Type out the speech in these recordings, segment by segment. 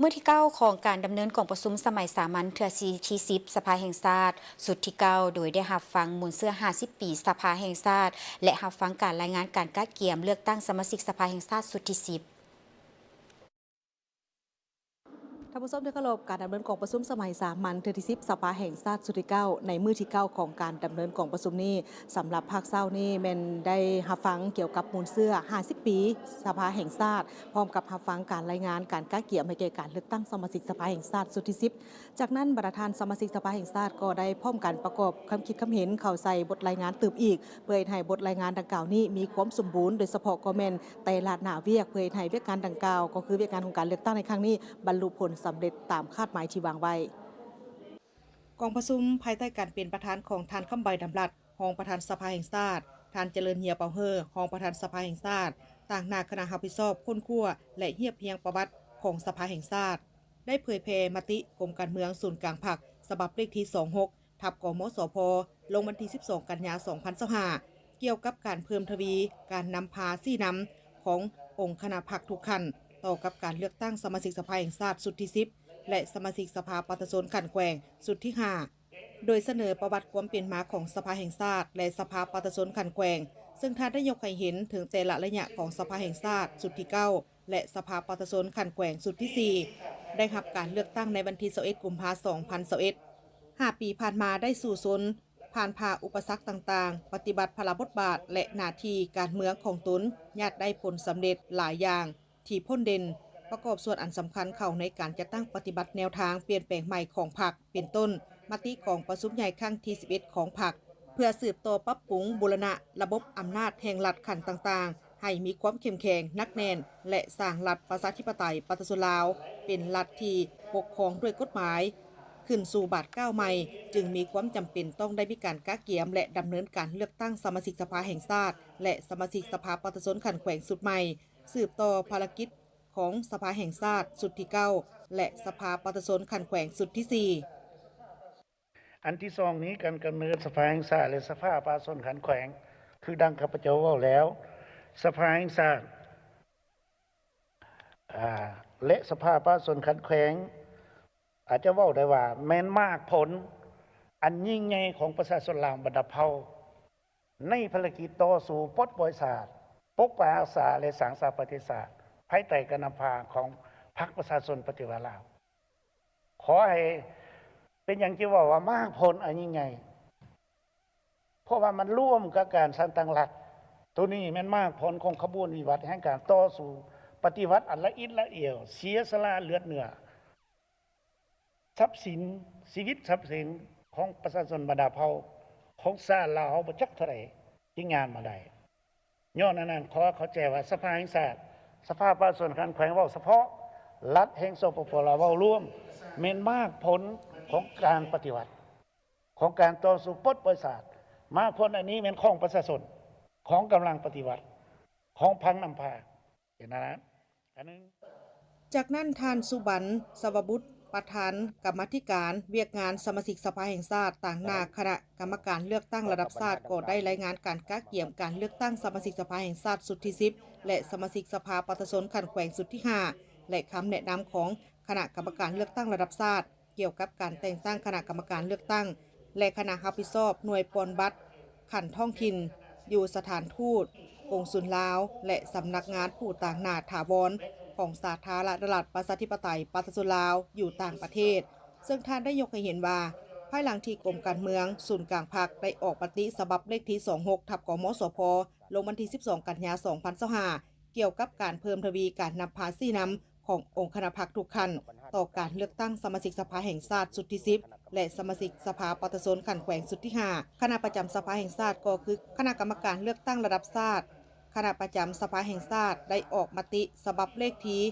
มื้อที่9ของการดำเนินของประชุมสมัยสามัญเทื่อที่10สภาแห่งชาติสุดที่9โดยได้รับฟังมูลเสื้อ50 ปีสภาแห่งชาติและรับฟังการรายงานการกะเกียมเลือกตั้งสมาชิกสภาแห่งชาติสุดที่10ท่านผู้ชมที่เคารพการดำเนินของประชุมสมัยสามัญเทื่อที่10สภาแห่งชาติสุดที่9ในมื้อที่9ของการดำเนินของประชุมนี้สำหรับภาคเช้านี้แม่นได้รับฟังเกี่ยวกับมูลเสื้อ50 ปีสภาแห่งชาติพร้อมกับรับฟังการรายงานการกะเกียมให้แก่การเลือกตั้งสมาชิกสภาแห่งชาติสุดที่10จากนั้นประธานสมาชิกสภาแห่งชาติก็ได้พร้อมกันประกอบคำคิดคำเห็นเข้าใส่บทรายงานเติมอีกเพื่อให้บทรายงานดังกล่าวนี้มีความสมบูรณ์โดยเฉพาะก็แม่นแต่ละหน้าเวียกเพื่อให้เวียกการดังกล่าวก็คือเวียกงานของการเลือกตั้งในครั้งนี้บรรลุผลสำเร็จตามคาดหมายที่วางไว้กองประชุมภายใต้การเป็นประธานของท่านคำใบดำรัสรองประธานสภาแห่งชาติท่านเจริญเฮียเปาเฮอรองประธานสภาแห่งชาติต่างหน้าคณะรับผิดชอบค้นคว้าและเฮียบเพียงประวัติของสภาแห่งชาติได้เผยแพร่มติกรมการเมืองศูนย์กลางพรรคฉบับเลขที่26ทับกมสพลงวันที่12กันยายน2025เกี่ยวกับการเพิ่มทวีการนำพาซี่นำขององค์คณะพรรคทุกขั้นต่อกับการเลือกตั้งสมาชิกสภาแห่งชาติสุดที่10และสมาชิกสภาปฏิรูปขันแขวงสุดที่5โดยเสนอประวัติความเป็นมาของสภาแห่งชาติและสภาปฏิรูปขันแขวงซึ่งท่านได้ยกให้เห็นถึงแต่ละระยะของสภาแห่งชาติสุดที่9และสภาปฏิรูปขันแขวงสุดที่4ได้รับการเลือกตั้งในวันที่21กุมภาพันธ์2021 5 ปีผ่านมาได้สู่ซนผ่านพาอุปสรรคต่างๆปฏิบัติพลบทบาทและหน้าที่การเมืองของตนญาติได้ผลสำเร็จหลายอย่างที่พ้นเด่นประกอบส่วนอันสำคัญเข้าในการจัดตั้งปฏิบัติแนวทางเปลี่ยนแปลงใหม่ของพรรคเป็นต้นมติของประชุมใหญ่ครั้งที่11ของพรรคเพื่อสืบต่อปรับปรุงบูรณะระบบอำนาจแห่งรัฐขั้นต่างๆให้มีความเข้มแข็งนักแน่นและสร้างรัฐประชาธิปไตยปฏิรูปลาวเป็นรัฐที่ปกครองด้วยกฎหมายขึ้นสู่บาทก้าวใหม่จึงมีความจำเป็นต้องได้มีการกะเกียมและดำเนินการเลือกตั้งสมาชิกสภาแห่งชาติและสมาชิกสภาปฏิรูปขันแขวงสุดใหม่สืบต่อภารกิจของสภาแห่งชาติสุดที่9และสภาปฏิรูปขันแขวงสุดที่4อันที่สองนี้การกำเนิดสภาแห่งชาติและสภาปฏิรูปขันแขวงคือดังข้าพเจ้าว่าแล้วสภาแห่งชาติและสภาปฏิรูปขันแขวงอาจจะว่าได้ว่าแม้นมากผลอันยิ่งใหญ่ของประชาชนลาวบรรดาเผ่าในภารกิจต่อสู้ปลดปล่อยศาสตร์ปกปักรักษาและสร้างสรรค์ประเทศชาติภายใต้การนำพาของพรรคประชาชนปฏิวัติลาวขอให้เป็นอย่างที่ว่ามากผลอันยิ่งใหญ่เพราะว่ามันร่วมกับการสร้างตั้งหลักตัวนี้แม่นมากผลของขบวนวิวัฒน์แห่งการต่อสู้ปฏิวัติอันละเอียดละเอียดเสียสละเลือดเนื้อทรัพย์สินชีวิตทรัพย์สินของประชาชนบรรดาเผ่าของชาติลาวบ่จักเท่าไหร่ที่งานมาได้ย้อนนั้นขอเข้าใจว่าสภาแห่งชาติสภาปฏิรูปขันแขวงเว้าเฉพาะรัฐแห่งสปปลาวเว้ารวมแม่นมากผลของการปฏิวัติของการต่อสู้ปลดปล่อยศาสตร์มากผลอันนี้เป็นของประชาชนของกำลังปฏิวัติของพังนำพาเห็นนะอันนึงจากนั้นท่านสุบรรณสวบุตรประธานกรรมาธิการเวียกงานสมาชิกสภาแห่งชาติต่างหน้าคณะกรรมการเลือกตั้งระดับชาติก็ได้รายงานการกะเกี่ยมการเลือกตั้งสมาชิกสภาแห่งชาติสุดที่10และสมาชิกสภาปฏิรูปขันแขวงสุดที่5และคำแนะนำของคณะกรรมการเลือกตั้งระดับชาติเกี่ยวกับการแต่งตั้งคณะกรรมการเลือกตั้งและคณะรับผิดชอบหน่วยปอนบัตรขันท้องถิ่นอยู่สถานทูตกงสุลลาวและสำนักงานผู้ต่างหน้าถาวรของสาธารณรัฐประชาธิปไตยปฏิรูปลาวอยู่ต่างประเทศซึ่งท่านได้ยกให้เห็นว่าภายหลังที่กรมการเมืองศูนย์กลางพรรคได้ออกมติฉบับเลขที่26ทับกมสพลงวันที่12กันยายน2025เกี่ยวกับการเพิ่มทวีการนำพาซี่นำขององค์คณะพรรคทุกขั้นต่อการเลือกตั้งสมาชิกสภาแห่งชาติสุดที่10และสมาชิกสภาปฏิรูปขันแขวงสุดที่5คณะประจำสภาแห่งชาติก็คือคณะกรรมการเลือกตั้งระดับชาติคณะประจำสภาแห่งชาติได้ออกมติฉบับเลขที่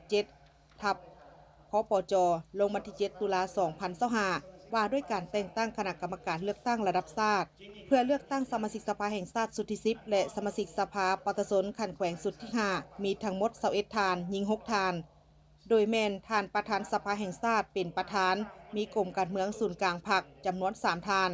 277ทับคปจลงวันที่7ตุลา2025ว่าด้วยการแต่งตั้งคณะกรรมการเลือกตั้งระดับชาติเพื่อเลือกตั้งสมาชิกสภาแห่งชาติสุดที่10และสมาชิกสภาปฏิรูปขันแขวงสุดที่5มีทั้งหมด21ทานหญิง6ทานโดยแม่นท่านประธานสภาแห่งชาติเป็นประธานมีกรมการเมืองศูนย์กลางพรรคจำนวน3ทาน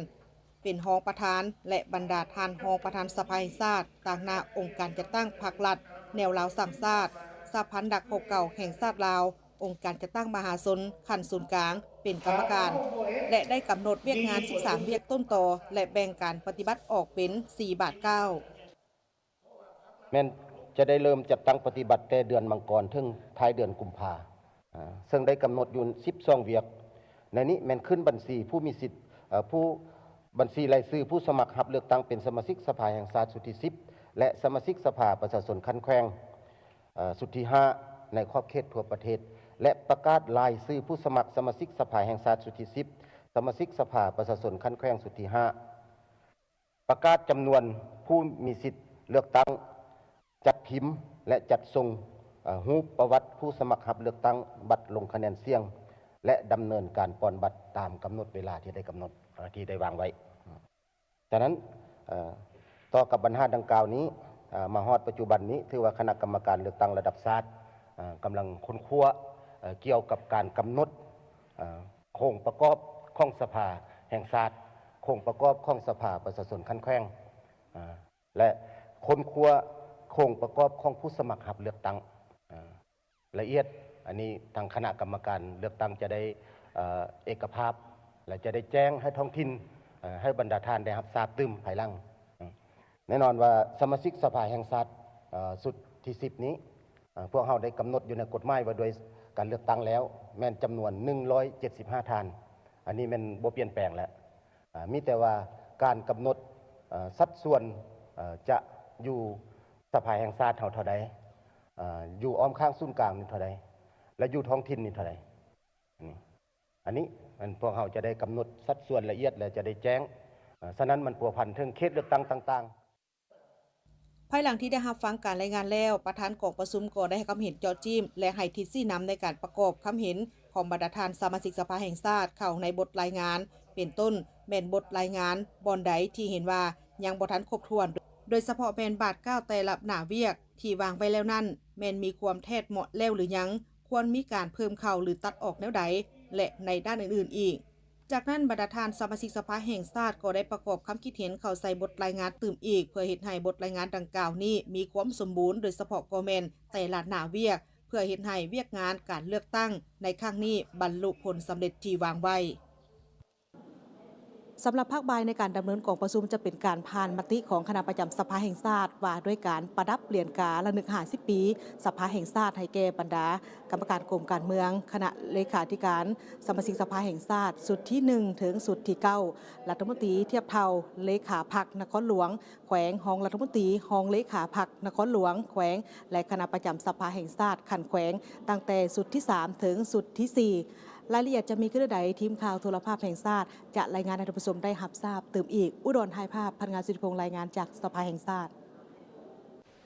เป็นรองประธานและบรรดาท่านรองประธานสภาแห่งชาติต่างหน้าองค์การจัดตั้งพรรครัฐแนวลาวสร้างชาติสหพันธ์ดักพบเก่าแห่งชาติลาว องค์การจัดตั้งมหาชนขั้นศูนย์กลางเป็นกรรมการ และได้กำหนดเวียกงาน 13 เวียกต้นต่อและแบ่งการปฏิบัติออกเป็น 4 บาท 9 แม่นจะได้เริ่มจัดตั้งปฏิบัติแต่เดือนมังกรถึงท้ายเดือนกุมภาซึ่งได้กำหนดอยู่12เวียกในนี้แม่นขึ้นบัญชีผู้มีสิทธิ์ผู้บัญชีรายชื่อผู้สมัครรับเลือกตั้งเป็นสมาชิกสภาแห่งชาติสุดที่10และสมาชิกสภาประชาชนคันแขวงสุดที่5ในขอบเขตทั่วประเทศและประกาศรายชื่อผู้สมัครสมาชิกสภาแห่งชาติสุดที่10สมาชิกสภาประชาชนคันแขวงสุดที่5ประกาศจำนวนผู้มีสิทธิ์เลือกตั้งจัดพิมพ์และจัดส่งรูปประวัติผู้สมัครรับเลือกตั้งบัตรลงคะแนนเสียงและดำเนินการปอนบัตรตามกำหนดเวลาที่ได้กำหนดที่ได้วางไว้จากนั้นต่อกับบรรทัดดังกล่าวนี้มาฮอดปัจจุบันนี้ถือว่าคณะกรรมการเลือกตั้งระดับชาติกำลังค้นคว้าเกี่ยวกับการกำหนดโครงประกอบของสภาแห่งชาติโครงประกอบของสภาประชาชนคันแขวงและค้นคว้าโครงประกอบของผู้สมัครรับเลือกตั้งละเอียดอันนี้ทางคณะกรรมการเลือกตั้งจะได้เอกภาพและจะได้แจ้งให้ท้องถิ่นให้บรรดาท่านได้รับทราบตื้มภายหลังแน่นอนว่าสมาชิกสภาแห่งชาติสุดที่10นี้พวกเราได้กำหนดอยู่ในกฎหมายว่าโดยการเลือกตั้งแล้วแม่นจำนวน175ท่านอันนี้มันบ่เปลี่ยนแปลงแล้วมีแต่ว่าการกำหนดสัดส่วนจะอยู่สภาแห่งชาติเท่าใดอยู่อ้อมข้างศูนย์กลางนี่เท่าใดและอยู่ท้องถิ่นนี่เท่าใดอันนี้มันพวกเราจะได้กำหนดสัดส่วนละเอียดและจะได้แจ้งฉะนั้นมันพัวพันถึงเขตเลือกตั้งต่างๆภายหลังที่ได้รับฟังการรายงานแล้วประธานกองประชุมก็ได้ให้ความเห็นเจาะจิ้มและให้ทิศชี้นำในการประกอบความเห็นของบรรดาท่านสมาชิกสภาแห่งชาติเข้าในบทรายงานเป็นต้นแม่นบทรายงานบอนใดที่เห็นว่ายังบ่ทันครบถ้วนโดยเฉพาะแม่นบาท9แต่ละหน้าเวียกที่วางไว้แล้วนั้นแม่นมีความแท้เหมาะแล้วหรือยังควรมีการเพิ่มเข้าหรือตัดออกแนวใดและในด้านอื่นๆอีกจากนั้นบรรดาท่านสมาชิกสภาแห่งชาติก็ได้ประกอบความคิดเห็นเข้าใส่บทรายงานตื่มอีกเพื่อเฮ็ดให้บทรายงานดังกล่าวนี้มีความสมบูรณ์โดยเฉพาะก็แม่นแต่ละหน้าเวียกเพื่อเฮ็ดให้เวียกงานการเลือกตั้งในครั้งนี้บรรลุผลสำเร็จที่วางไว้สำหรับภาคบ่ายในการดำเนินกองประชุมจะเป็นการผ่านมติของคณะประจำสภาแห่งชาติว่าด้วยการประดับเปลี่ยนกาละนึก50 ปีสภาแห่งชาติให้แก่บรรดากรรมการกรมการเมืองคณะเลขาธิการสมาชิกสภาแห่งชาติสุดที่1ถึงสุดที่9รัฐมนตรีเทียบเท่าเลขาพรรคนครหลวงแขวงรองรัฐมนตรีรองเลขาพรรคนครหลวงแขวงและคณะประจำสภาแห่งชาติขันแขวงตั้งแต่สุดที่3ถึงสุดที่4รายละเอียดจะมีขึ้นใดทีมข่าวโทรภาพแห่งชาติจะรายงานให้ท่านผู้ชมได้รับทราบเติมอีกอุดรถ่ายภาพพันงานสิริพงษ์รายงานจากสภาแห่งชาติ